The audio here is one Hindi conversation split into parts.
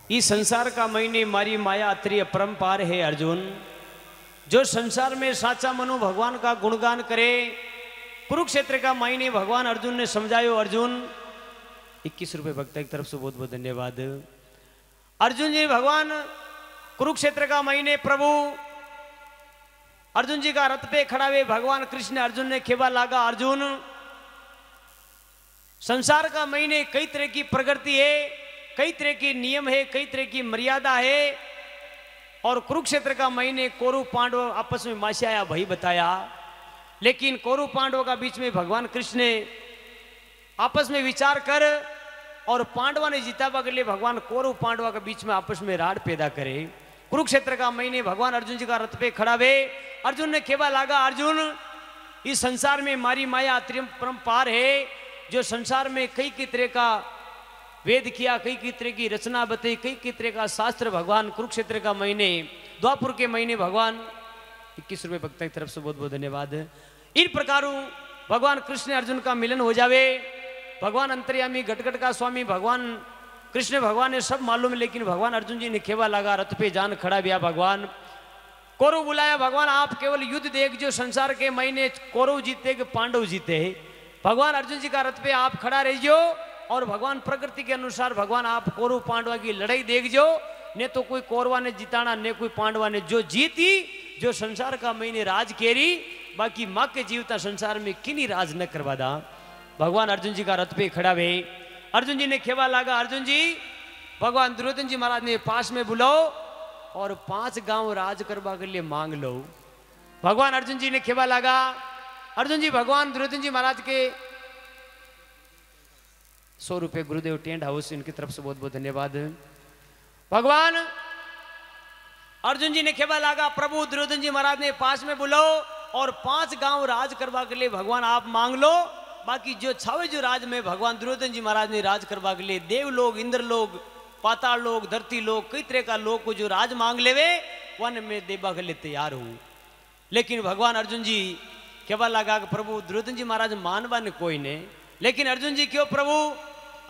इस संसार का महीने मारी माया अत्रि अपरंपार है अर्जुन। जो संसार में साचा मनु भगवान का गुणगान करे, कुरुक्षेत्र का महीने भगवान अर्जुन ने समझायो। अर्जुन 21 रुपए भक्त की तरफ से बहुत बहुत धन्यवाद। अर्जुन जी भगवान कुरुक्षेत्र का महीने प्रभु अर्जुन जी का रथ पे खड़ा हुए भगवान कृष्ण ने अर्जुन ने खेवा लागा। अर्जुन संसार का महीने कई तरह की प्रकृति है, कई तरह के नियम है, कई तरह की मर्यादा है। और कुरुक्षेत्र का महीने कौरव पांडव आपस में मास्याया भई बताया। लेकिन कौरव पांडवों का बीच में भगवान कृष्ण ने आपस में विचार कर और पांडवा ने जितावा के लिए भगवान कौरव पांडवा के बीच में आपस में राड पैदा करे। कुरुक्षेत्र का महीने भगवान अर्जुन जी का रथ पे खड़ा हुए अर्जुन ने खेवा लागा। अर्जुन इस संसार में मारी माया अपरंपार है। जो संसार में कई कई तरह का वेद किया, कई कई तरह की रचना बताई, कई कई तरह का शास्त्र भगवान कुरुक्षेत्र का महीने द्वापुर के महीने भगवान 21 रुपए भक्त की तरफ से बहुत बहुत धन्यवाद। इन प्रकारों भगवान कृष्ण अर्जुन का मिलन हो जावे। भगवान अंतर्यामी घटघट का स्वामी भगवान कृष्ण भगवान ने सब मालूम, लेकिन भगवान अर्जुन जी ने खेवा लगा, रथ पे जान खड़ा बिया। भगवान कौरव बुलाया, भगवान आप केवल युद्ध देख, जो संसार के महीने कौरव जीते कि पांडव जीते। भगवान अर्जुन जी का रथ पे आप खड़ा रहियो और भगवान प्रकृति के अनुसार भगवान आप कौरव पांडवा की लड़ाई देख जो। ने तो कोई कौरवा ने जिताना, ने कोई पांडवा ने। जो जीती, जो संसार का महीने राज केरी, बाकी माँ के जीवता संसार में किन्हीं राज न करवा दा। भगवान अर्जुन जी का रथ पे खड़ा हुए अर्जुन जी ने खेवा लागा। अर्जुन जी भगवान दुर्योधन जी महाराज ने पास में बुलाओ और 5 गांव राज करवा के लिए मांग लो। भगवान अर्जुन जी ने खेवा लागा। अर्जुन जी भगवान दुर्योधन जी महाराज के 100 रुपए गुरुदेव टेंट हाउस इनकी तरफ से बहुत बहुत धन्यवाद। भगवान अर्जुन जी ने खेवा लागा, प्रभु दुर्योधन जी महाराज ने पास में बुलाओ और 5 गांव राज करवा के लिए भगवान आप मांग लो। बाकी जो छावे जो राज में भगवान दुर्योधन जी महाराज ने राज करवा के लिए देव लोग, इंद्र लोग, पाताल लोग, धरती लोग, कई तरह का लोग को जो राज मांग लेवे वन में देवा के लिए तैयार हूं। लेकिन भगवान अर्जुन जी खेवा लगा कि प्रभु दुर्योधन जी महाराज मानवा ने कोई ने। लेकिन अर्जुन जी क्यों प्रभु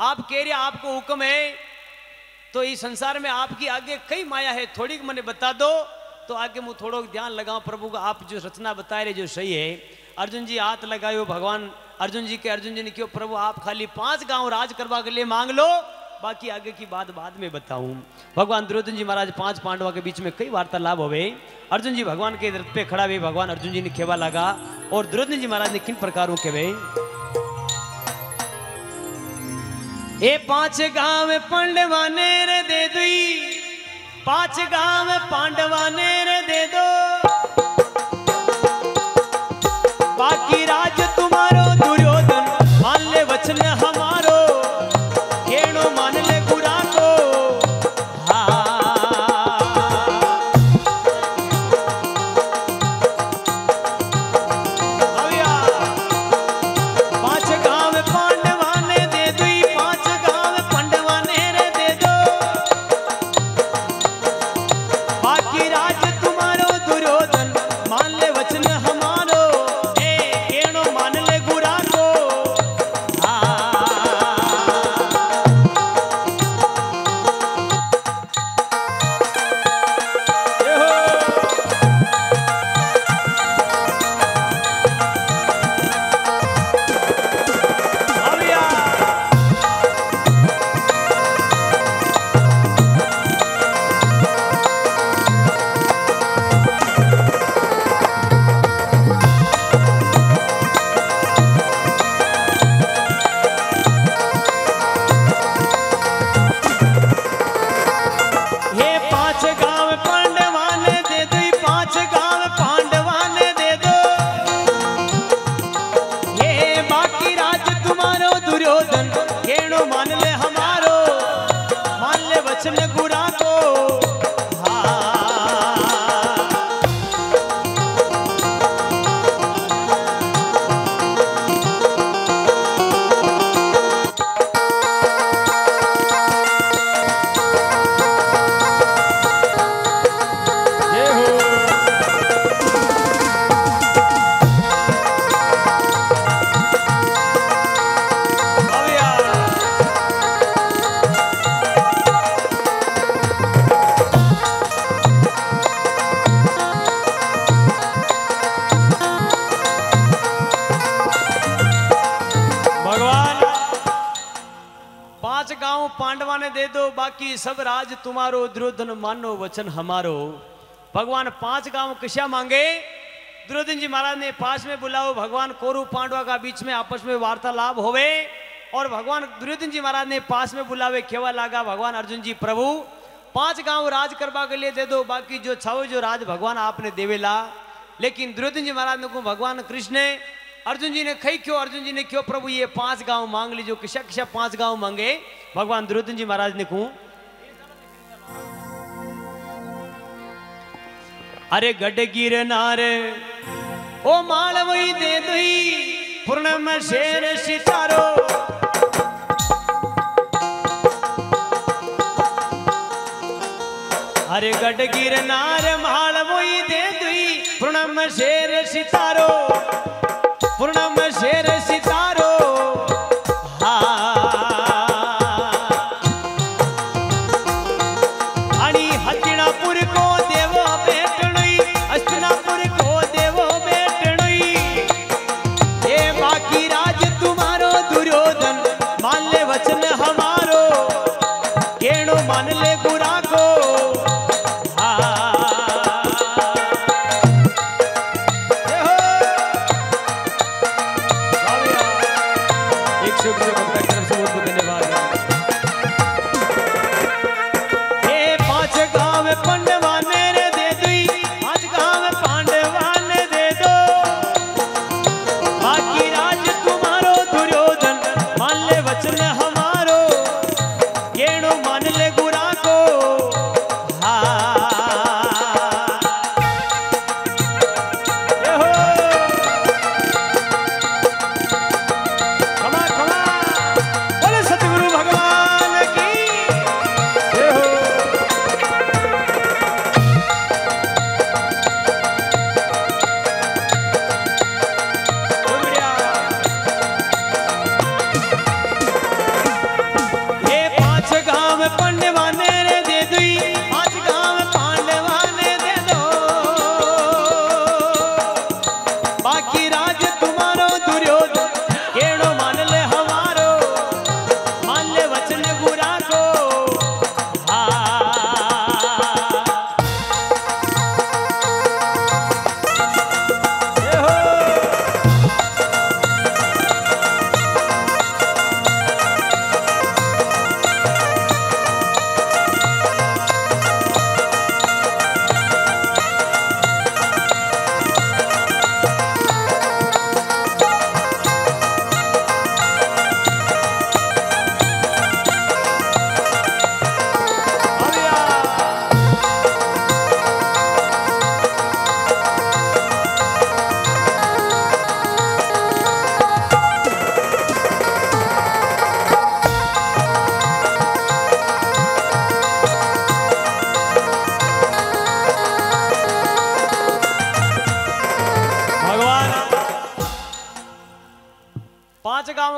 आप कह रहे आपको हुक्म है, तो इस संसार में आपकी आगे कई माया है, थोड़ी मैंने बता दो तो आगे मैं थोड़ा ध्यान लगाऊं। प्रभु का आप जो रचना बता रहे जो सही है। अर्जुन जी हाथ लगायो। भगवान अर्जुन जी ने क्यों प्रभु आप खाली 5 गांव राज करवा के लिए मांग लो, बाकी आगे की बात बाद में बताऊं। भगवान दुर्योधन जी महाराज 5 पांडवा के बीच में कई वार्तालाप हुए। अर्जुन जी भगवान के रथ पे खड़ा हुए। भगवान अर्जुन जी ने खेवा लगा और दुर्योधन जी महाराज ने किन प्रकारों के वे ए 5 गांव पांडवा ने रे दे दुई, 5 गांव पांडवा ने रे दे दो, बाकी राज तुम्हारो दुर्योधन मान ले वचन हमारो, केणो मान ले गुरा को। भैया 5 गांव पांडवा ने दे दुई, 5 गांव पांडवा ने रे दे दो, बाकी राज तुम्हारो माने दे दो बाकी सब राज तुम्हारो, दुर्योधन मानो वचन हमारो। भगवान 5 गांव किसा मांगे? दुर्योधन जी महाराज ने पास में बुलाओ, भगवान कोरु पांडवा का बीच में आपस में वार्तालाप होवे। और भगवान दुर्योधन जी महाराज ने पास में बुलावे, खेवा लागा भगवान अर्जुन जी प्रभु 5 गांव राज करवा के लिए दे दो, बाकी जो छाओ जो राज भगवान आपने देवेला। लेकिन दुर्योधन जी महाराज ने को भगवान कृष्ण ने अर्जुन जी ने खई क्यों? अर्जुन जी ने क्यों प्रभु ये 5 गांव मांग लीजिए। किसा किसा 5 गांव मांगे भगवान दुर्योधन जी महाराज ने को? अरे गढ़ गिरनार ओ मालवई दे दई, पूर्णम शेर सितारो। अरे गढ़ गिरनार मालवई दे दई, पूर्णम शेर सितारो, पूर्णम शेर सितारो। आणि हस्तिनापुर को देवो बेटणई, हस्तिनापुर को देवो बेटणई। ये बाकी राज तुम्हारो दुर्योधन, मान ले वचन हमारो, केणो मान ले बुरा को।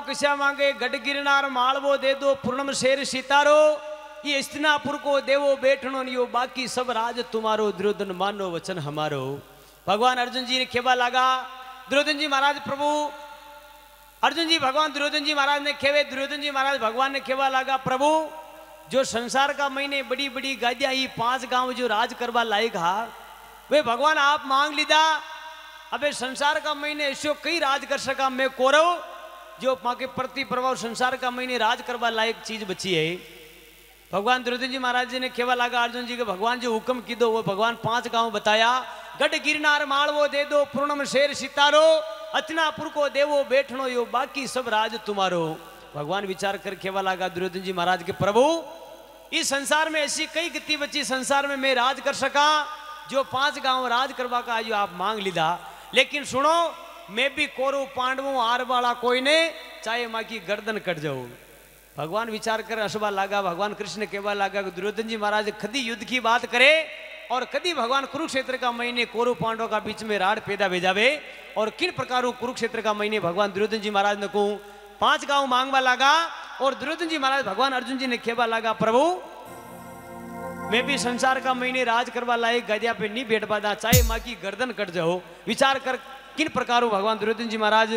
किसा मांगे? गढ़ गिरनार मालवो दे दो, पूर्णम शेर सितारो। ये हस्तिनापुर को देवो बेटनो नियो, बाकी सब राज तुम्हारो, दुर्योधन मानो वचन हमारो। भगवान अर्जुन जी ने खेवा लागा, दुर्योधन जी महाराज प्रभु अर्जुन जी भगवान दुर्योधन जी महाराज ने खेवे, दुर्योधन जी महाराज भगवान ने खेवा लागा प्रभु जो संसार का महीने बड़ी बड़ी गादियां ही 5 गांव जो राज करवा लायक हा वे भगवान आप मांग लीदा। अबे संसार का महीने ऐसो कई राज कर सका मैं कौरव जो माँ के प्रति प्रभाव संसार का महीने राज करवा लायक चीज बची है। भगवान दुर्योधन जी महाराज जी ने केवल लगा अर्जुन जी के भगवान जो हुक्म की दो वो भगवान 5 गांव बताया। गढ़ गिरनार मालवो दे दो, पूर्णम शेर सितारो, अचनापुर को देवो बैठनो यो, बाकी सब राज तुम्हारो। भगवान विचार कर केवल लगा दुर्योधन जी महाराज के प्रभु इस संसार में ऐसी कई गति बची संसार में मैं राज कर सका जो 5 गांव राज करवा का जो आप मांग लीधा। लेकिन सुनो मैं भी कौरव पांडवों आर वाला कोई ने चाहे माँ की गर्दन कट जाओ। भगवान विचार कर हंसवा लगा। भगवान कृष्ण कहवा लगा कि दुर्योधन जी महाराज कदी युद्ध की बात करे और कदी भगवान कुरुक्षेत्र का महीने कौरव पांडवों का बीच में राड पैदा भेजावे और किन प्रकारों कुरुक्षेत्र का महीने भगवान दुर्योधन जी महाराज ने को 5 गांव मांगवा लगा। और दुर्योधन जी महाराज भगवान अर्जुन जी ने कहवा लगा प्रभु मैं भी संसार का महीने राज करवा लायक गदिया पे नहीं बैठ पाता चाहे माँ की गर्दन कट जाओ। विचार कर किन प्रकारों भगवान दुर्योधन जी महाराज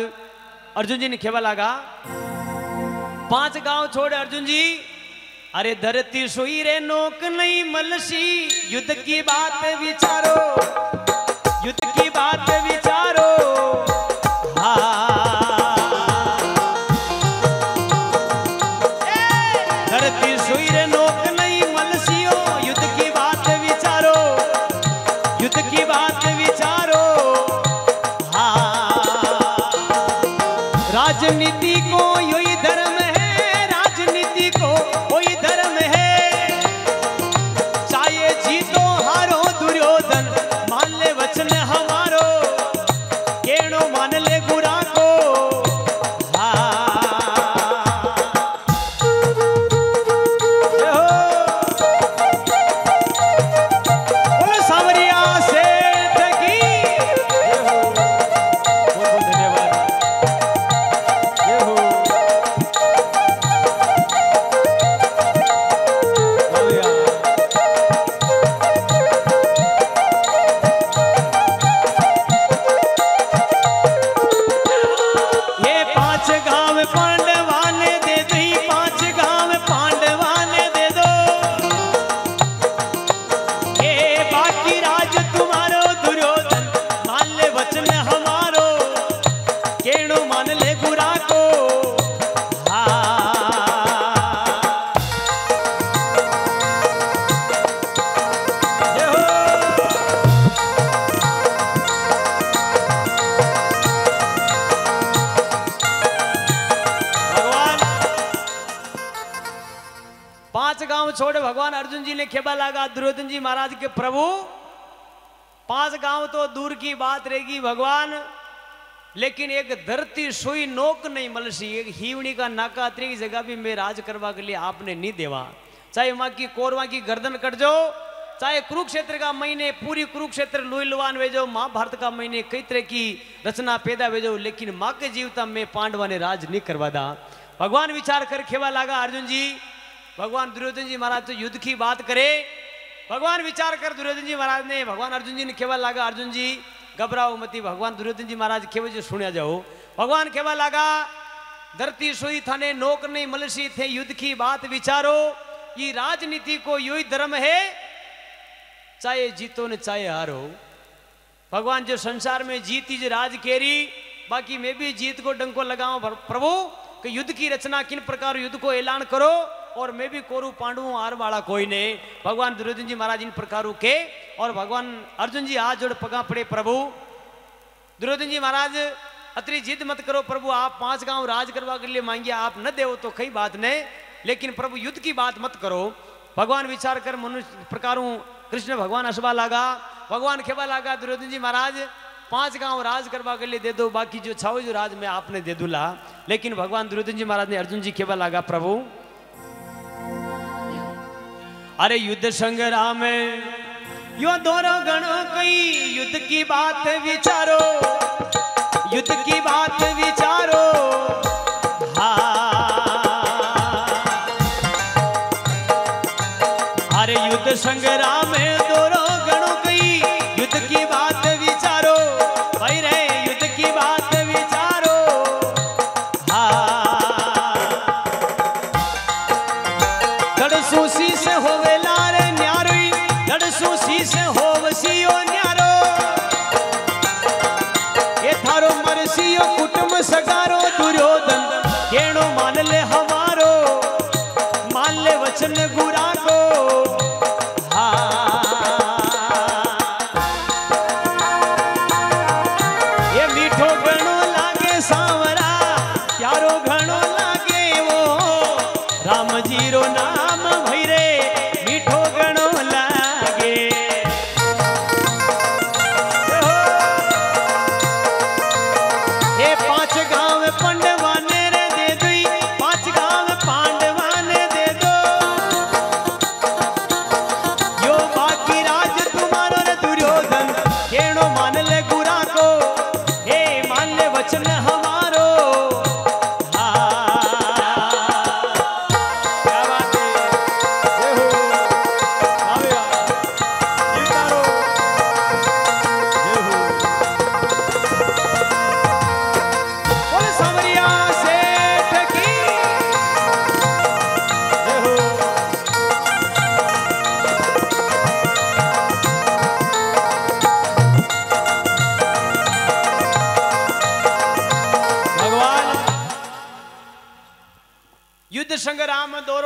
अर्जुन जी ने कहवा लगा 5 गांव छोड़ अर्जुन जी अरे धरती सोई रे नोक नहीं मलसी, युद्ध की बात विचारो, युद्ध की बात विचारो। धरती सोई रे नोक नहीं मलसियो, युद्ध की बात विचारो, युद्ध की बात विचारो। राजनीति को यही धर्म है, राजनीति को कोई धर्म है। चाहे जीतो हारो दुर्योधन, मान ले वचन हमारो, केणो मान ले गुरा को। बोलो सांवरिया सेठ की। बहुत धन्यवाद। गांव छोड़े भगवान अर्जुन जी ने खेबा लगा दुर्योधन जी महाराज के प्रभु 5 गांव तो दूर की बात रहेगी भगवान, लेकिन एक धरती सोई नोक नहीं मलसी, एक हीवणी का नाका अतरी की जगह भी मैं राज करवा के लिए आपने नहीं देवा। चाहे वहां की कौरवा की गर्दन कट जाओ, चाहे कुरुक्षेत्र का महीने पूरी कुरुक्षेत्र लुई लुवान भेजो, महाभारत का महीने कई तरह की रचना पैदा भेजो, लेकिन माँ के जीवता में पांडवा ने राज नहीं करवा दा। भगवान विचार कर खेवा लगा अर्जुन जी, भगवान दुर्योधन जी महाराज तो युद्ध की बात करे। भगवान विचार कर दुर्योधन जी महाराज ने भगवान अर्जुन जी ने खेवा लगा अर्जुन जी घबराओ मती। भगवान दुर्योधन जी महाराज खेवे जो सुनिया जाओ। भगवान खेवा लगा धरती सोई थाने नोक नहीं मलसी थे, युद्ध की बात विचारो। ये राजनीति को यही धर्म है, चाहे जीतो न चाहे हारो। भगवान जो संसार में जीती जो राज केरी, बाकी मैं भी जीत को डंको लगाऊं प्रभु कि युद्ध की रचना किन प्रकार युद्ध को ऐलान करो, और मैं भी कोरु पांडवों हार वाला कोई नहीं। भगवान दुर्योधन जी महाराज इन प्रकारों के, और भगवान अर्जुन जी हाथ जोड़ पगा पड़े प्रभु दुर्योधन जी महाराज अतरी जिद मत करो प्रभु, आप 5 गांव राज करवा के लिए मांगिए, आप न देव तो कई बात नहीं, लेकिन प्रभु युद्ध की बात मत करो। भगवान विचार कर मनुष्य प्रकारों कृष्ण भगवान हंसवा लगा। भगवान खेवा लगा दुर्योधन जी महाराज 5 गांव राज करवा के लिए दे दो, बाकी जो छाओ जो राज मैं आपने दे दूला। लेकिन भगवान दुर्योधन जी महाराज ने अर्जुन जी खेवा लगा प्रभु अरे युद्ध संग्राम यो दोनों गणों कई, युद्ध की बात विचारो, युद्ध की बात विचारो। अरे युद्ध संग्राम दोनों गणों कई, युद्ध की बात विचारो भाई रे, युद्ध की बात विचारो। धड़सूसी से होवे लारे न्यारी, धड़सूसी से होवसियो न्यारो। ये थारो मरसियो कुटुंब सगारो, दुर्योधन केणो मान ले हमारो, मान ले वचन गुरा को। हाँ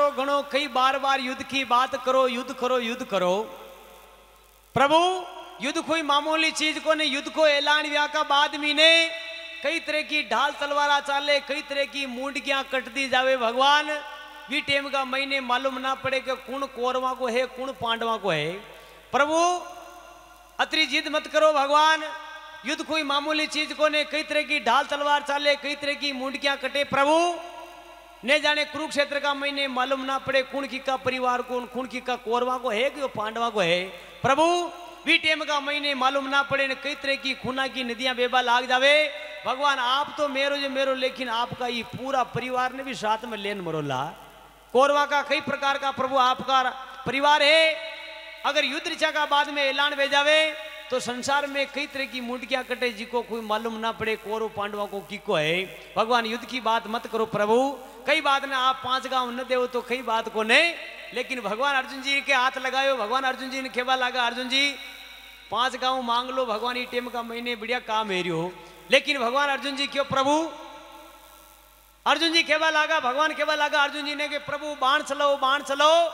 करो घणो, कई बार बार युद्ध की बात करो, युद्ध करो, युद्ध करो। प्रभु युद्ध कोई मामूली चीज को नहीं, युद्ध को ऐलान व्या का बाद मीने कई तरह की ढाल तलवारा चाले, कई तरह की मूंडकियां कट दी जावे। भगवान वी टेम का महीने मालूम ना पड़े कि कौन कौरवा को है, कौन पांडवा को है। प्रभु अतरी जिद मत करो भगवान, युद्ध कोई मामूली चीज को ने, कई तरह की ढाल तलवार चाले, कई तरह की मूंडकियां कटे। प्रभु ने जाने कुरुक्षेत्र का महीने मालूम ना पड़े कौन की का परिवार को, कौन की का कौरवा को है कि पांडवा को है। प्रभु वी टेम का महीने मालूम ना पड़े ने कई तरह की खूना की नदियां बेबा लाग जावे। भगवान आप तो मेरो जो मेरो, लेकिन आपका ये पूरा परिवार ने भी साथ में लेन मरोला। कौरवा का कई प्रकार का प्रभु आपका परिवार है। अगर युद्ध ऋचा का बाद में ऐलान भेजावे तो संसार में कई तरह की मूंडकियां कटे, जिको कोई मालूम ना पड़े कौरव पांडवा को किको है। भगवान युद्ध की बात मत करो प्रभु, कई बात ने आप 5 गांव न देव तो कई बात को ने, लेकिन भगवान अर्जुन जी के हाथ लगायो। भगवान अर्जुन जी ने खेबा लगा, अर्जुन जी 5 गांव मांग लो, भगवान ये टेम का महीने बढ़िया काम है रियो। लेकिन भगवान अर्जुन जी क्यों प्रभु, अर्जुन जी खेबा लगा, भगवान खेबा लगा अर्जुन जी ने कि प्रभु बाण चलाओ, बाण चलाओ।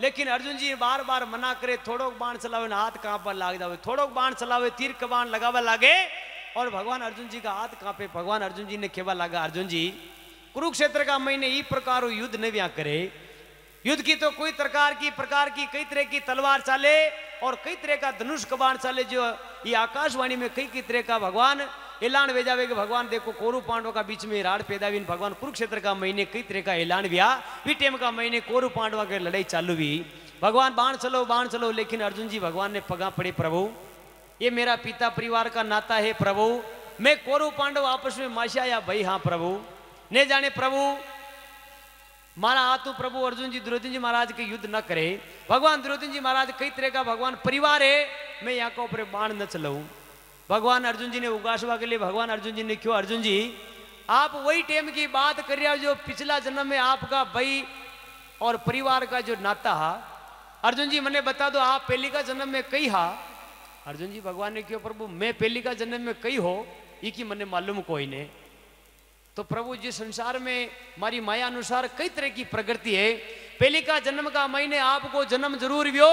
लेकिन अर्जुन जी बार बार मना करे, थोड़ो बाण चलावे ना हाथ कांपा लाग जावे, थोड़ो बाण चलावे तीर का बाण लगावा लागे और भगवान अर्जुन जी का हाथ कांपे। भगवान अर्जुन जी ने खेबा लगा, अर्जुन जी कुरुक्षेत्र का महीने ई प्रकार युद्ध न व्या करे। युद्ध की तो कोई प्रकार की कई तरह की तलवार चाले और कई तरह का धनुष का बाण चाले, जो ये आकाशवाणी में कई तरह का भगवान ऐलान भेजावे कि भगवान देखो कौरव पांडव का बीच में राड़ पैदा हुई। भगवान कुरुक्षेत्र का महीने कई तरह का ऐलान व्या, वी टेम का महीने कौरव पांडवा के लड़ाई चालू हुई। भगवान बाण चलो, बाण चलो, लेकिन अर्जुन जी भगवान ने पगा पड़े, प्रभु ये मेरा पिता परिवार का नाता है प्रभु, मैं कौरव पांडव आपस में माशा या भाई, हाँ प्रभु ने जाने प्रभु मारा हाथों प्रभु अर्जुन जी दुर्योधन जी महाराज के युद्ध न करे। भगवान दुर्योधन जी महाराज कई तरह का भगवान परिवार है, मैं यहाँ का ऊपर बाण न चलाऊं। भगवान अर्जुन जी ने उगासवा के लिए भगवान अर्जुन जी ने क्यों, अर्जुन जी आप वही टेम की बात कर रहे हो जो पिछला जन्म में आपका भाई और परिवार का जो नाता हा। अर्जुन जी मैंने बता दो आप पहली का जन्म में कई हा। अर्जुन जी भगवान ने क्यों प्रभु मैं पहली का जन्म में कई हो, ये की मैंने मालूम कोई ने। तो प्रभु जी संसार में हमारी माया अनुसार कई तरह की प्रकृति है। पहली का जन्म का महीने आपको जन्म जरूर व्यो,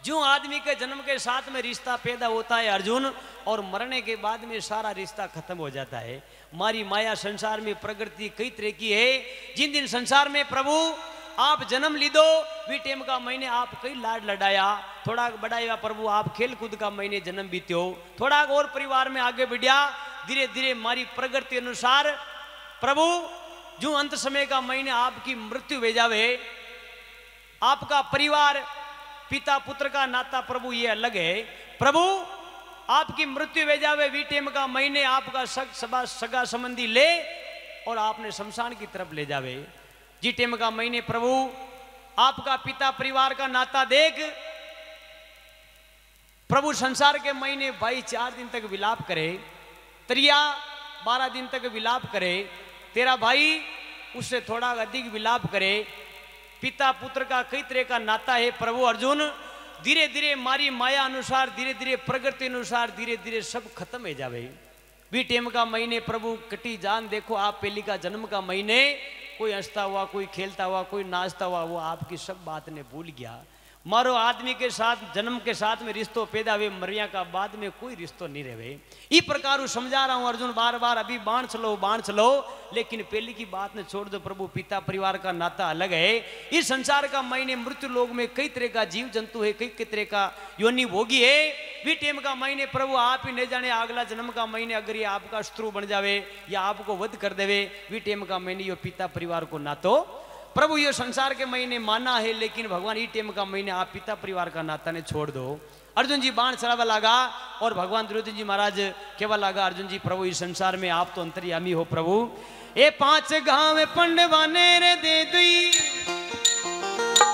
जो आदमी के जन्म के साथ में रिश्ता पैदा होता है अर्जुन, और मरने के बाद में सारा रिश्ता खत्म हो जाता है। हमारी माया संसार में प्रकृति कई तरह की है। जिन दिन संसार में प्रभु आप जन्म ली दो, वी टेम का महीने आप कई लाड लड़ाया, थोड़ा बढ़ाया प्रभु आप खेल कूद का महीने जन्म बीते हो, थोड़ा और परिवार में आगे बढ़िया, धीरे धीरे हमारी प्रकृति अनुसार प्रभु जो अंत समय का महीने आपकी मृत्यु भेजावे। आपका परिवार पिता पुत्र का नाता प्रभु ये अलग है। प्रभु आपकी मृत्यु भेजावे, वी टेम का महीने आपका सगा संबंधी ले और आपने शमशान की तरफ ले जावे। जी टेम का महीने प्रभु आपका पिता परिवार का नाता देख प्रभु संसार के महीने भाई 4 दिन तक विलाप करे, त्रिया 12 दिन तक विलाप करे, तेरा भाई उससे थोड़ा अधिक विलाप करे। पिता पुत्र का कई तरह का नाता है प्रभु अर्जुन। धीरे धीरे हमारी माया अनुसार, धीरे धीरे प्रकृति अनुसार, धीरे धीरे सब खत्म हो जावे। वी टेम का महीने प्रभु कटी जान देखो आप पहली का जन्म का महीने कोई हंसता हुआ, कोई खेलता हुआ, कोई नाचता हुआ, वो आपकी सब बात ने भूल गया। मारो आदमी के साथ जन्म के साथ में रिश्तों पैदा हुए, मरिया का बाद में कोई रिश्तों नहीं रहे। इस प्रकार समझा रहा हूं अर्जुन बार बार, अभी बाण चलो बाण चलो, लेकिन पहले की बात ने छोड़ दो प्रभु, पिता परिवार का नाता अलग है। इस संसार का महीने मृत्यु लोग में कई तरह का जीव जंतु है, कई तरह का योनि भोगी है। वी टेम का महीने प्रभु आप ही नहीं जाने अगला जन्म का महीने अगर ये आपका शत्रु बन जावे या आपको वध कर देवे, वी टेम का महीने यो पिता परिवार को नातो प्रभु ये संसार के महीने माना है, लेकिन भगवान ई टेम का महीने आप पिता परिवार का नाता ने छोड़ दो। अर्जुन जी बाण चलावा लगा और भगवान दुर्योधन जी महाराज केवा लगा, अर्जुन जी प्रभु इस संसार में आप तो अंतर्यामी हो प्रभु, ए 5 गांव पंडवाने रे दे दुई,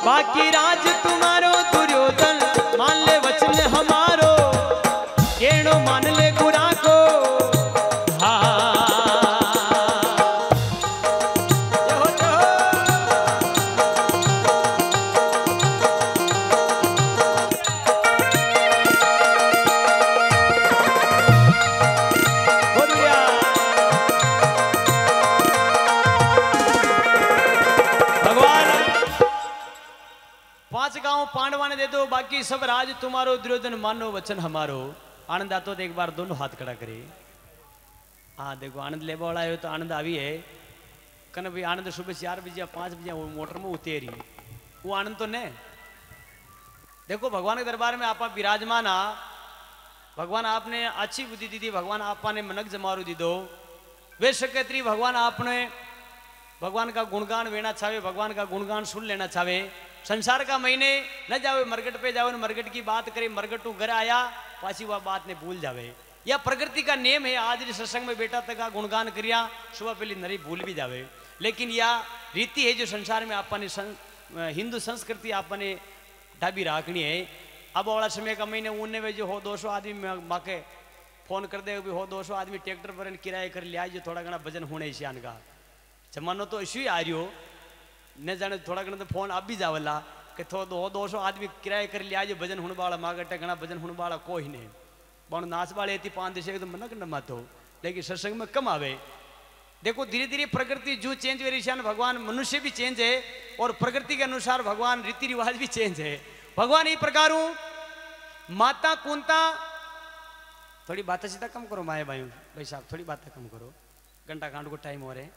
बाकी राज तुम्हारो दुर्योधन, मान ले वचन हमारो, केणो मान ले गुरा को। भगवान 5 गांव पांडवा ने दे दो, बाकी सब राज तुम्हारो, दुर्योधन मानो वचन हमारो। आनंद आतो तो एक बार दोनों हाथ खड़ा करे। हाँ देखो आनंद लेवा वाला है तो आनंद आवी है कन भाई। आनंद सुबह 4 बजे 5 बजे वो मोटर में उतेरी, वो आनंद तो नहीं। देखो भगवान के दरबार में आप विराजमान आ, भगवान आपने अच्छी बुद्धि दी थी, भगवान आपने मनक जमारू दी दो। वे सकत्री भगवान आपने भगवान का गुणगान वेना चाहे, भगवान का गुणगान सुन लेना चाहे। संसार का महीने न जावे मरगट पे जावे, मरगट की बात करे, मरगट टू घर आया पासी वह बात ने भूल जावे। या प्रकृति का नियम है, आज सत्संग में बेटा तक का गुणगान करिया सुबह पहले नरी भूल भी जावे। लेकिन यह रीति है जो संसार में आपने हिंदू संस्कृति आपने ढाबी राखनी है। अब वाला समय का महीने उन्ने वे जो हो 200 आदमी माके फोन कर दे भी हो 200 आदमी ट्रैक्टर पर किराए कर लिया जो थोड़ा घना भजन होने शान का जमानो तो इशू ही आ रही हो न जाने थोड़ा घना तो फोन अब भी जावला कि थो 200 आदमी किराए कर लिया जो भजन होने वाला मागटे घना भजन होने वाला कोई नहीं। बन नाच वाले थी 5 दिशा तो मन कर मत हो, लेकिन सत्संग में कम आवे। देखो धीरे धीरे प्रकृति जो चेंज हो रही है, भगवान मनुष्य भी चेंज है और प्रकृति के अनुसार भगवान रीति रिवाज भी चेंज है। भगवान ये प्रकार माता कुंता थोड़ी बातें सीधा कम करो माए भाई साहब, थोड़ी बातें कम करो, घंटा कांड को टाइम हो रहे।